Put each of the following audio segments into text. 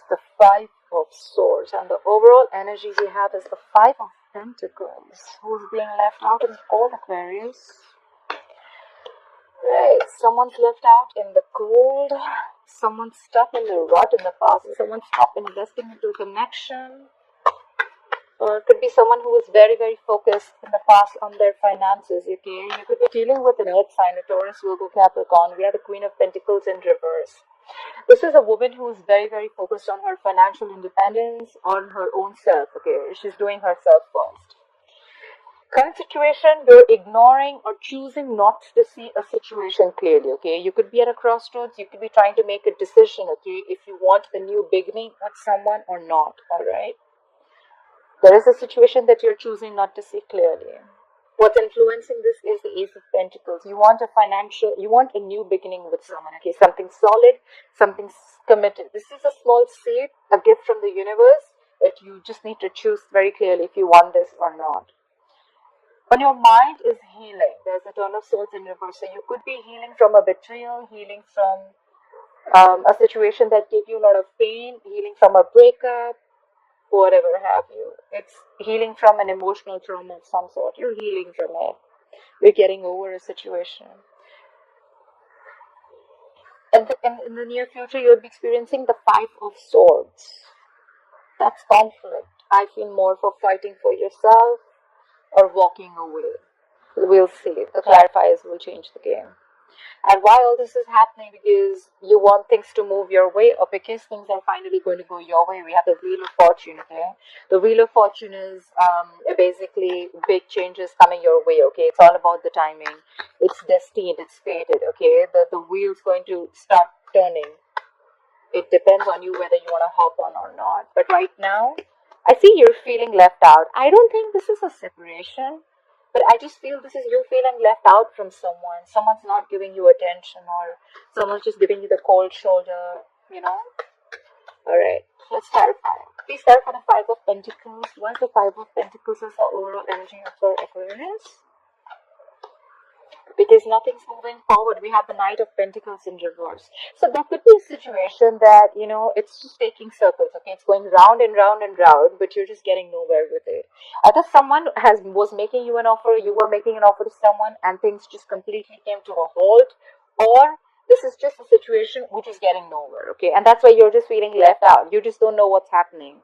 the Five of Swords. And the overall energy we have is the Five of Pentacles. Who's being left out in the cold, Aquarius? Right, someone's left out in the cold. Someone's stuck in the rut in the past. Someone's stopped investing into a connection. Or it could be someone who was very, very focused in the past on their finances, okay? You could be dealing with an earth sign, a Taurus, Virgo, Capricorn. We have the Queen of Pentacles in reverse. This is a woman who is very, very focused on her financial independence, on her own self, okay? She's doing herself first. Current situation, you're ignoring or choosing not to see a situation clearly, okay? You could be at a crossroads. You could be trying to make a decision, okay, if you want a new beginning with someone or not, all right? There is a situation that you're choosing not to see clearly. What's influencing this is the Ace of Pentacles. You want a new beginning with someone, okay? Something solid, something committed. This is a small seed, a gift from the universe, but you just need to choose very clearly if you want this or not. When your mind is healing, there's a Ten of Swords in reverse. So you could be healing from a betrayal, healing from a situation that gave you a lot of pain, healing from a breakup, whatever have you. It's healing from an emotional trauma of some sort. You're healing from it. You're getting over a situation. And in the near future, you'll be experiencing the Five of Swords. That's conflict. I feel more for fighting for yourself or walking away. We'll see. The clarifiers will change the game. And why all this is happening? Because you want things to move your way, or because things are finally going to go your way. We have the Wheel of Fortune, okay? The Wheel of Fortune is basically big changes coming your way, okay? It's all about the timing. It's destined, it's fated, okay? The wheel's going to start turning. It depends on you whether you want to hop on or not. But right now, I see you're feeling left out. I don't think this is a separation. But I just feel this is you feeling left out from someone. Someone's not giving you attention, or someone's just giving you the cold shoulder, you know? Alright, let's clarify. Please clarify the Five of Pentacles. What is the Five of Pentacles is the overall energy for Aquarius? Because nothing's moving forward. We have the Knight of Pentacles in reverse. So there could be a situation that, you know, it's just taking circles, okay? It's going round and round and round, but you're just getting nowhere with it. Either someone was making you an offer, you were making an offer to someone, and things just completely came to a halt, or this is just a situation which is getting nowhere, okay? And that's why you're just feeling left out. You just don't know what's happening.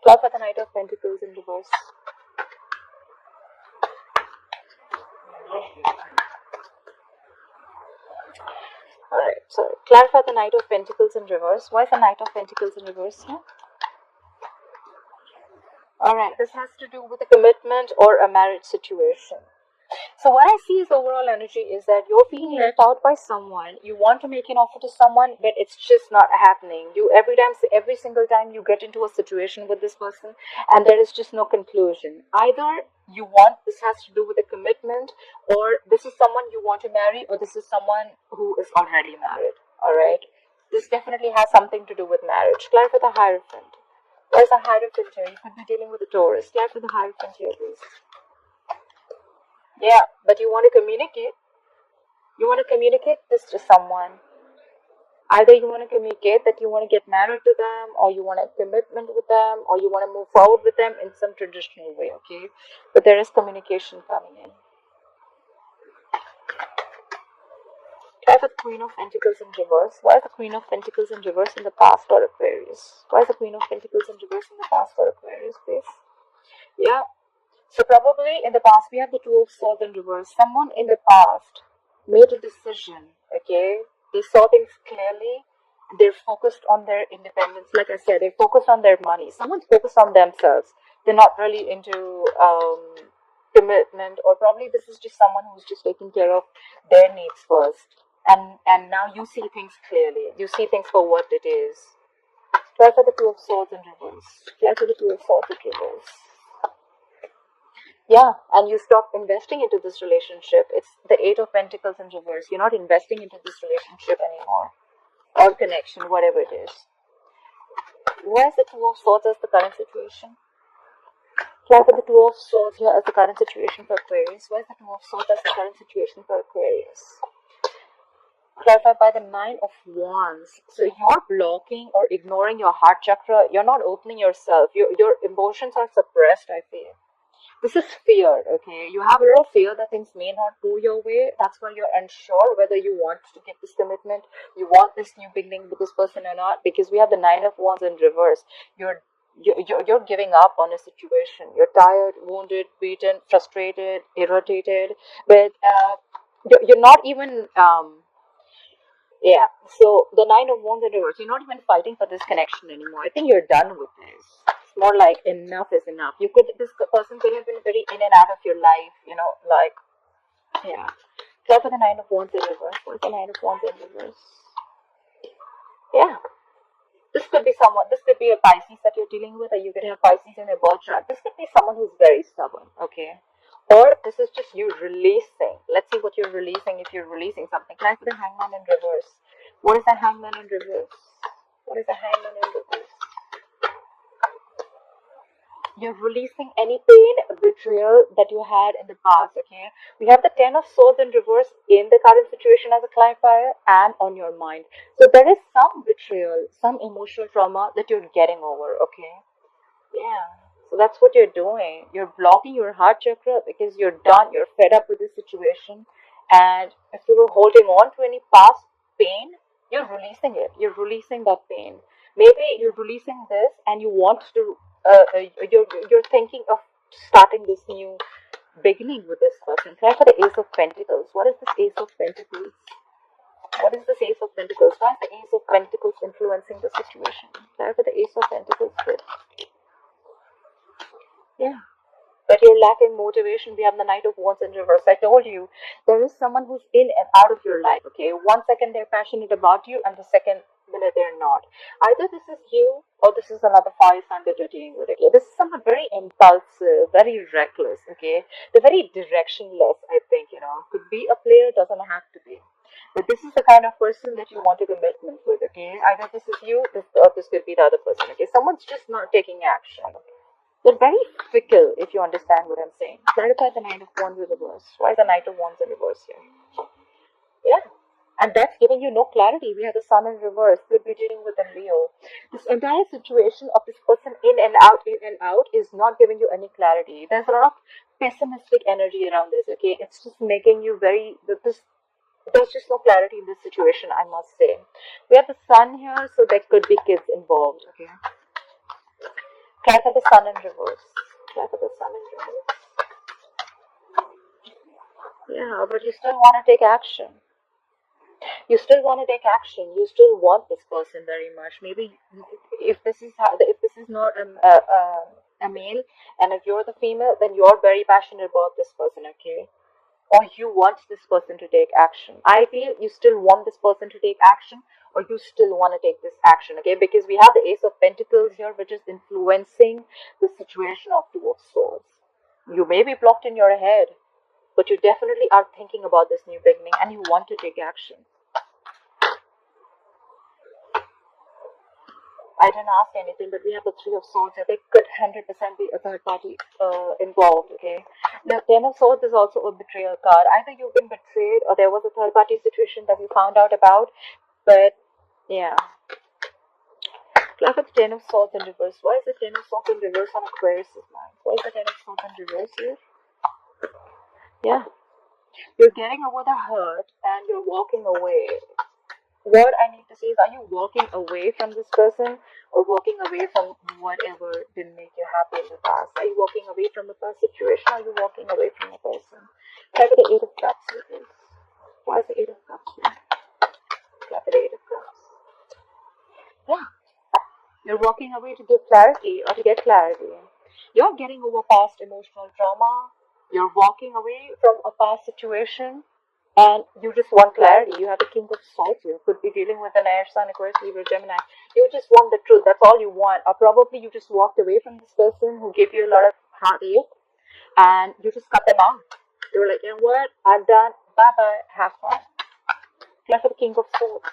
Cloud for the Knight of Pentacles in reverse. Alright, so clarify the Knight of Pentacles in reverse. Why is the Knight of Pentacles in reverse here? Alright, this has to do with a commitment or a marriage situation. So what I see as overall energy is that you're feeling left out by someone. You want to make an offer to someone, but it's just not happening. You every single time you get into a situation with this person, and there is just no conclusion. Either you want, this has to do with a commitment, or this is someone you want to marry, or this is someone who is already married. Alright? This definitely has something to do with marriage. Clarify the Hierophant. Where's the Hierophant here? You could be dealing with a Taurus. Clarify the Hierophant here, please. Yeah, but you want to communicate. You want to communicate this to someone. Either you want to communicate that you want to get married to them, or you want a commitment with them, or you want to move forward with them in some traditional way, okay? But there is communication coming in. Why is the Queen of Pentacles in reverse? Why is the Queen of Pentacles in reverse in the past for Aquarius? Why is the Queen of Pentacles in reverse in the past for Aquarius, please? Yeah. So probably in the past, we have the Two of Swords in reverse. Someone in the past made a decision, okay? They saw things clearly. They're focused on their independence. Like I said, they're focused on their money. Someone's focused on themselves. They're not really into commitment, or probably this is just someone who's just taking care of their needs first. And now you see things clearly. You see things for what it is. Try for the Two of Swords in reverse. Try for the Two of Swords in reverse. Yeah, and you stop investing into this relationship. It's the Eight of Pentacles in reverse. You're not investing into this relationship anymore. Or connection, whatever it is. Why is the Two of Swords as the current situation? Why is the Two of Swords here as the current situation for Aquarius? Why is the Two of Swords as the current situation for Aquarius? Clarified by the Nine of Wands. So you're blocking or ignoring your heart chakra. You're not opening yourself. Your emotions are suppressed, I feel. This is fear, okay? You have a little fear that things may not go your way. That's why you're unsure whether you want to get this commitment, you want this new beginning with this person or not, because we have the Nine of Wands in reverse. You're giving up on a situation. You're tired, wounded, beaten, frustrated, irritated, but you're not even yeah. So the Nine of Wands in reverse. You're not even fighting for this connection anymore. I think you're done with this. It's more like enough is enough. This person could have been very in and out of your life. Like yeah. Go for the Nine of Wands in reverse. What's the Nine of Wands in reverse? Yeah. This could be someone. This could be a Pisces that you're dealing with, or you could have Pisces in your birth chart. This could be someone who's very stubborn. Okay. Or this is just you releasing. Let's see what you're releasing if you're releasing something. Can I put the Hangman in reverse? What is the Hangman in reverse? What is the Hangman in reverse? You're releasing any pain, betrayal that you had in the past, okay? We have the Ten of Swords in reverse in the current situation as a clarifier and on your mind. So there is some betrayal, some emotional trauma that you're getting over, okay? Yeah. So that's what you're doing. You're blocking your heart chakra because you're done. You're fed up with this situation. And if you were holding on to any past pain, you're releasing it. You're releasing that pain. Maybe you're releasing this and you want to, you're thinking of starting this new beginning with this person. Try for the Ace of Pentacles. What is this Ace of Pentacles? What is this Ace of Pentacles? Why is the Ace of Pentacles influencing the situation? Try for the Ace of Pentacles. Yeah. But you're lacking motivation. We have the Knight of Wands in reverse. I told you, there is someone who's in and out of your life, okay? 1 second they're passionate about you, and the second minute they're not. Either this is you, or this is another fire sign that you're dealing with, okay? This is someone very impulsive, very reckless, okay? They're very directionless, I think, Could be a player, doesn't have to be. But this is the kind of person that you want a commitment with, okay? Either this is you, or this could be the other person, okay? Someone's just not taking action. They're very fickle, if you understand what I'm saying. Clarify the Knight of Wands in reverse. Why is the Knight of Wands in reverse here? Yeah. And that's giving you no clarity. We have the Sun in reverse. Could be dealing with a Leo. This entire situation of this person in and out is not giving you any clarity. There's a lot of pessimistic energy around this, okay? It's just making you there's just no clarity in this situation, I must say. We have the Sun here, so there could be kids involved, okay? Try for the Sun in reverse. Try for the Sun in reverse. Yeah, but you still want to take action. You still want to take action. You still want this person very much. Maybe if this is not a male, and if you're the female, then you're very passionate about this person, okay? Or you want this person to take action. I feel you still want this person to take action, or you still want to take this action, okay? Because we have the Ace of Pentacles here, which is influencing the situation of Two of Swords. You may be blocked in your head, but you definitely are thinking about this new beginning and you want to take action. I didn't ask anything, but we have the Three of Swords here. There could 100% be a third party involved, okay? The Ten of Swords is also a betrayal card. Either you've been betrayed or there was a third party situation that you found out about, but yeah. Look at the Ten of Swords in reverse. Why is the Ten of Swords in reverse on Aquarius' mind? Why is the Ten of Swords in reverse here? Yeah. You're getting over the hurt and you're walking away. What I need to say is, are you walking away from this person or walking away from whatever didn't make you happy in the past? Are you walking away from the past situation or are you walking away from the person? Try for the Eight of Cups with this. Why is the Eight of Cups here? Try for the Eight of Cups. Yeah. You're walking away to give clarity or to get clarity. You're getting over past emotional trauma. You're walking away from a past situation. And you just want clarity. You have the King of Swords. You could be dealing with an air sign, Aquarius, Libra, Gemini. You just want the truth. That's all you want. Or probably you just walked away from this person who gave you a lot of heartache, and you just cut them out. You were like, you know what? I'm done. Bye bye. Have fun. Like for the King of Swords.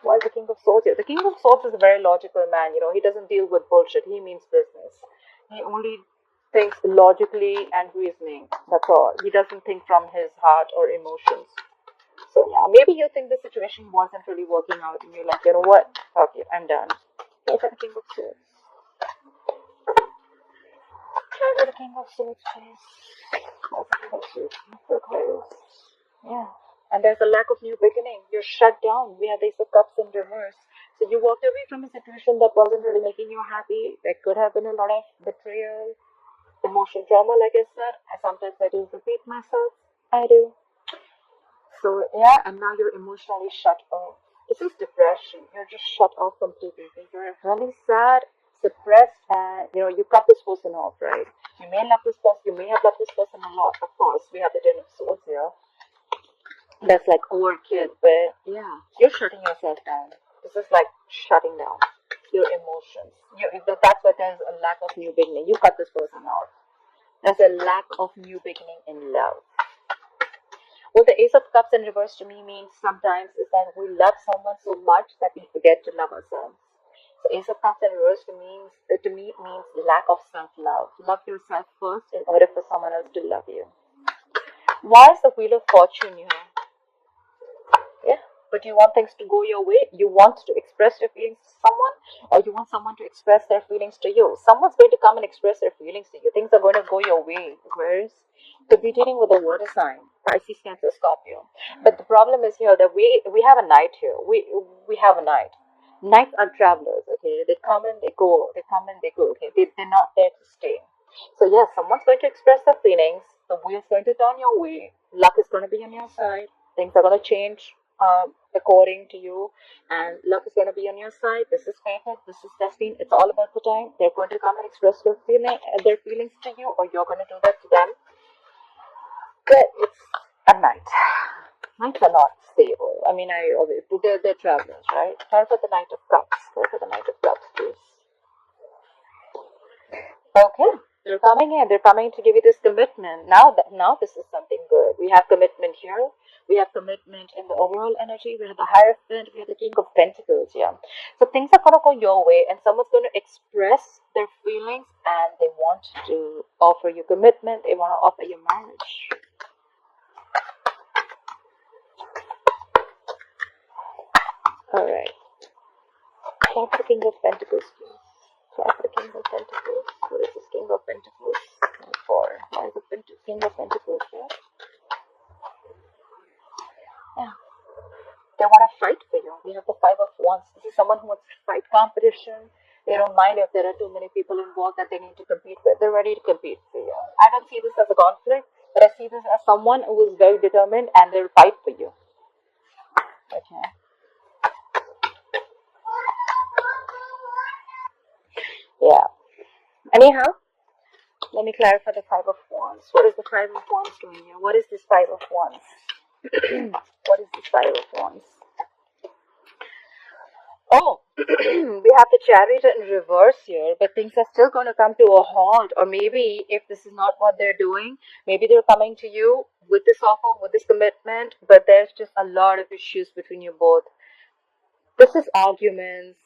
Why is the King of Swords here? The King of Swords is a very logical man. He doesn't deal with bullshit. He means business. He only thinks logically and reasoning. That's all. He doesn't think from his heart or emotions. So yeah, maybe you think the situation wasn't really working out and you're like, you know what? Okay, I'm done. Okay, for the King of Swords. Okay, for the King of Swords, please. Aquarius. Yeah. And there's a lack of new beginning. You're shut down. We have the Ace of Cups in reverse. So you walked away from a situation that wasn't really making you happy. There could have been a lot of betrayal, emotion trauma, like I said. Sometimes I do repeat myself. I do. So yeah, and now you're emotionally shut off. This is depression. You're just shut off completely. You're really sad, suppressed, and you cut this person off, right? You may love this person, you may have loved this person a lot. Of course, we have the Ten of Swords here. That's like overkill, but yeah, you're shutting yourself down. This is like shutting down your emotions. That's why there's a lack of new beginning. You cut this person out. There's a lack of new beginning in love. What the Ace of Cups in reverse to me means sometimes is that we love someone so much that we forget to love ourselves. So Ace of Cups in reverse to me means lack of self-love. Love yourself first in order for someone else to love you. Why is the Wheel of Fortune here? Yeah, but you want things to go your way. You want to express your feelings to someone, or you want someone to express their feelings to you. Someone's going to come and express their feelings to you. Things are going to go your way. Aquarius could be dealing with a water sign, Pisces, Cancer, Scorpio. But the problem is here that we have a night here. We have a night. Nights are travelers. Okay, they come and they go. They come and they go. Okay, they're not there to stay. So yes, someone's going to express their feelings. The wheel's going to turn your way. Luck is going to be on your side. Things are going to change according to you, and luck is going to be on your side. This is fated. This is destined. It's all about the time. They're going to come and express their feelings to you, or you're going to do that to them. But it's a night. Nights are not stable. I mean, they're travelers, right? Try for the Knight of Cups. Try for the Knight of Cups, please. Okay. They're coming in. They're coming to give you this commitment. Now this is something good. We have commitment here. We have commitment in the overall energy. We have the Hierophant. We have the King of Pentacles. Yeah. So things are gonna go your way, and someone's gonna express their feelings, and they want to offer you commitment. They want to offer you marriage. All right. Try for the King of Pentacles, please. Try for the King of Pentacles. What is this King of Pentacles for? Why is the King of Pentacles here? Yeah. They want to fight for you. We have the Five of Wands. This is someone who wants to fight competition. They don't mind if there are too many people involved that they need to compete with. They're ready to compete for you. I don't see this as a conflict, but I see this as someone who is very determined and they'll fight for you. Okay. Yeah. Anyhow, let me clarify the Five of Wands. What is the Five of Wands doing here? What is this Five of Wands? What is this Five of Wands? Oh, we have the Chariot in reverse here, but things are still going to come to a halt. Or maybe if this is not what they're doing, maybe they're coming to you with this offer, with this commitment, but there's just a lot of issues between you both. This is arguments,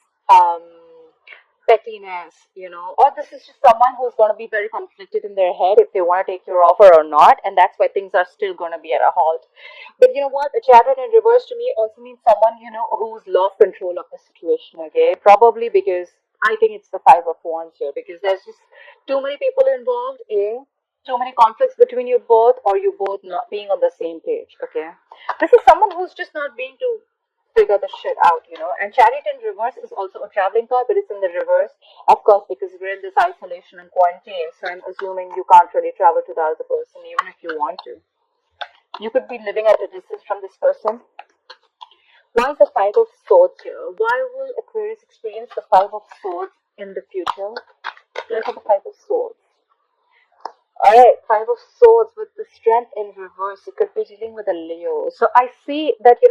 pettiness, or this is just someone who's going to be very conflicted in their head if they want to take your offer or not, and that's why things are still going to be at a halt. But you know what? A Chariot in reverse to me also means someone, who's lost control of the situation, okay? Probably because I think it's the Five of Wands here, because there's just too many people involved, too many conflicts between you both, or you both not being on the same page, okay? This is someone who's just not being to figure the shit out, And Chariot in reverse is also a traveling card, but it's in the reverse, of course, because we're in this isolation and quarantine. So I'm assuming you can't really travel to the other person, even if you want to. You could be living at a distance from this person. Why is the Five of Swords here? Why will Aquarius experience the Five of Swords in the future? Look at the Five of Swords. Alright, Five of Swords with the Strength in reverse. You could be dealing with a Leo. So I see that,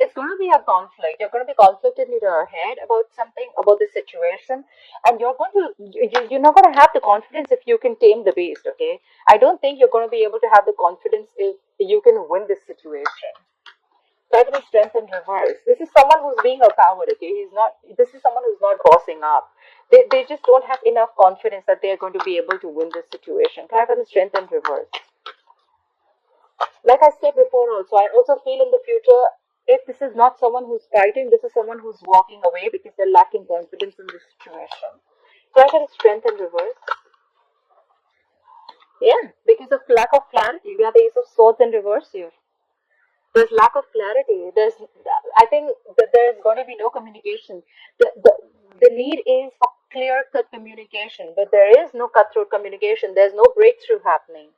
it's going to be a conflict. You're going to be conflicted in your head about something, about the situation, and you're not going to have the confidence if you can tame the beast, okay? I don't think you're going to be able to have the confidence if you can win this situation. Try to be Strength in reverse. This is someone who's being a coward, okay? This is someone who's not bossing up. They just don't have enough confidence that they're going to be able to win this situation. Try for the Strength in reverse. Like I said before also, I also feel in the future, if this is not someone who's fighting, this is someone who's walking away because they're lacking confidence in this situation. So I get a strength in reverse. Yeah, because of lack of clarity. We have the Ace of Swords in reverse here. There's lack of clarity. I think that there's going to be no communication. The need is for clear-cut communication, but there is no cutthroat communication. There's no breakthrough happening.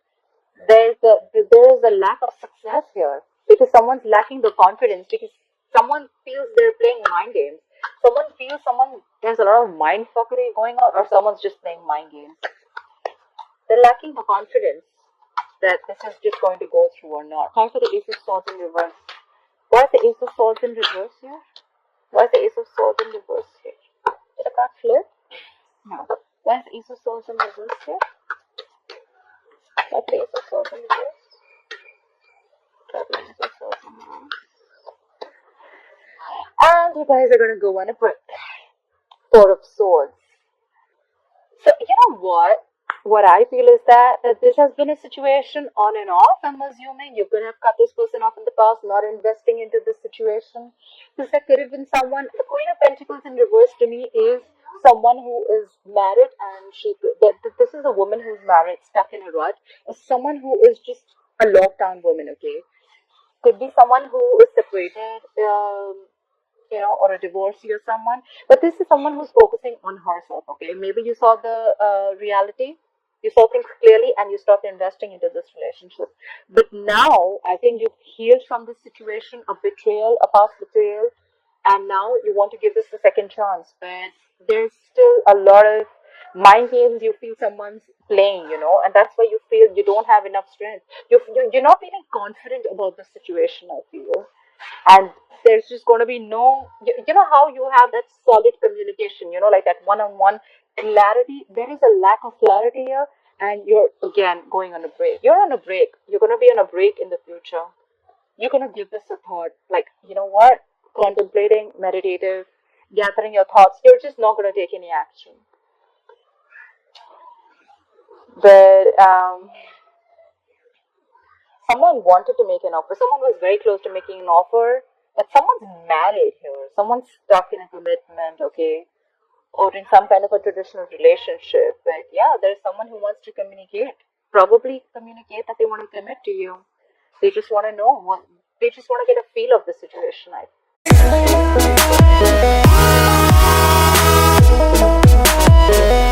There is a lack of success here because someone's lacking the confidence, because someone feels they're playing mind games. Someone feels there's a lot of mind fuckery going on, or someone's just playing mind games. They're lacking the confidence that this is just going to go through or not. Time for the Ace of Swords in reverse. Why is the Ace of Swords in reverse here? Why is the Ace of Swords in reverse here? Did a card flip? No. Why is the Ace of Swords in reverse here? Why is the Ace of Swords in reverse? Why is the Ace of Swords in reverse? And you guys are going to go on a break. Four of Swords. So, you know what? What I feel is that this has been a situation on and off. I'm assuming you could have cut this person off in the past, not investing into this situation. Because there could have been someone. The Queen of Pentacles in reverse to me is someone who is married, and this is a woman who's married, stuck in a rut. Someone who is just a lockdown woman, okay? Could be someone who is separated, or a divorcee or someone. But this is someone who's focusing on herself, okay? Maybe you saw the reality, you saw things clearly, and you stopped investing into this relationship. But now, I think you've healed from this situation, a betrayal, a past betrayal, and now you want to give this a second chance. But there's still a lot of mind games you feel someone's playing, and that's why you feel you don't have enough strength. You're not feeling confident about the situation, I feel. And there's just going to be no, you know how you have that solid communication, like that one-on-one clarity. There is a lack of clarity here, and you're again going on a break. You're on a break. You're going to be on a break in the future. You're going to give this a thought, like, you know what, contemplating, meditative, gathering your thoughts. You're just not going to take any action. But someone wanted to make an offer. Someone was very close to making an offer, but someone's married here. Someone's stuck in a commitment, okay, or in some kind of a traditional relationship. But yeah, there's someone who wants to communicate. Probably communicate that they want to commit to you. They just want to know what. They just want to get a feel of the situation. I